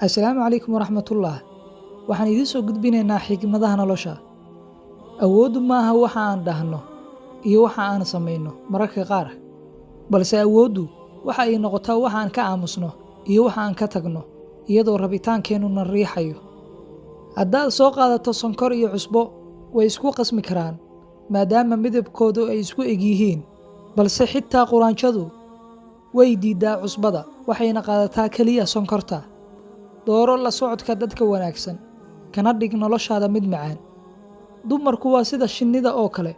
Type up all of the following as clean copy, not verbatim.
Assalaamu calaykum waraxmatullah. Waxaan idiin soo gudbinaynaa xigmadaha nolosha. Awooddu maaha waxa aan dhahno iyo waxa aan samayno mararka qaar, balse awooddu waxa ay noqotaa waxa aan ka aamusno iyo waxa aan ka tagno iyadoo rabitaankeenuna riixayo. Haddaad soo qaadato sonkor iyo cusbo, way isku qasmi karaan maadaama midabkoodu ay isku eg yihiin, balse xitaa quraanjadu way diidaa cusbada waxayna qaadataa kaliya sonkorta. Dooro la socodka dadka wanaagsan, kana dhig noloshaada mid macaan. Dumarku waa sida shinnida oo kale.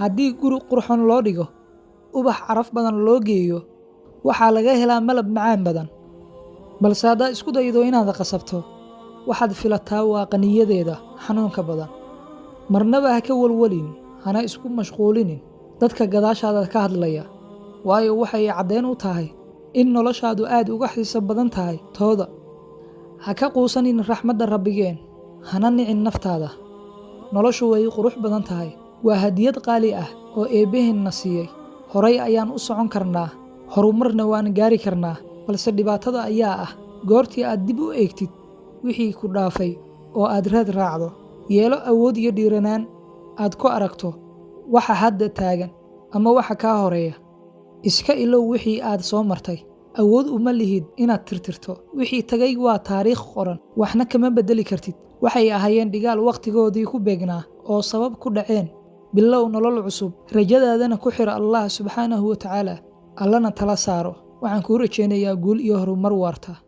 Haddii guri qurxoon loo dhigo, ubax caraf badan loo geeyo, waxaa laga helaa malab macaan badan. Balse haddaad isku daydo inaad qasabto, waxaad filataa waa qaniyadeeda xanuunka badan. Marnaba ha ka walwalin, hana isku mashquulinin dadka gadaashaada ka hadlaya, waayo waxay caddeyn u tahay in noloshaadu aad uga xiiso badan tahay tooda. Ha ka quusanin raxmadda Rabbigeen, hana nicin naftaada. Noloshu way qurux badan tahay, waa hadiyad qaali ah oo Eebbaheenna siiyey. Horay ayaan u socon karnaa, horumarna waan gaari karnaa, balse dhibaatada ayaa ah goortii aad dib u eegtid wixii ku dhaafay oo aad raad raacdo. Yeelo awood iyo dhiiranaan aad ku aragto waxa hadda taagan ama waxa kaa horeeya. Iska ilow wixii aad soo martay. Awood uma lihid inaad tirtirto wixii tagay, waa taariikh qoran, waxna kama bedeli kartid. Waxay ahaayeen dhigaal waqtigoodii ku beegnaa oo sabab ku dhaceen. Bilow nolol cusub, rajadaadana ku xir Allah subxaanahu wa tacaala, allana tala saaro. Waxaan kuu rajaynayaa guul iyo horumar waarta.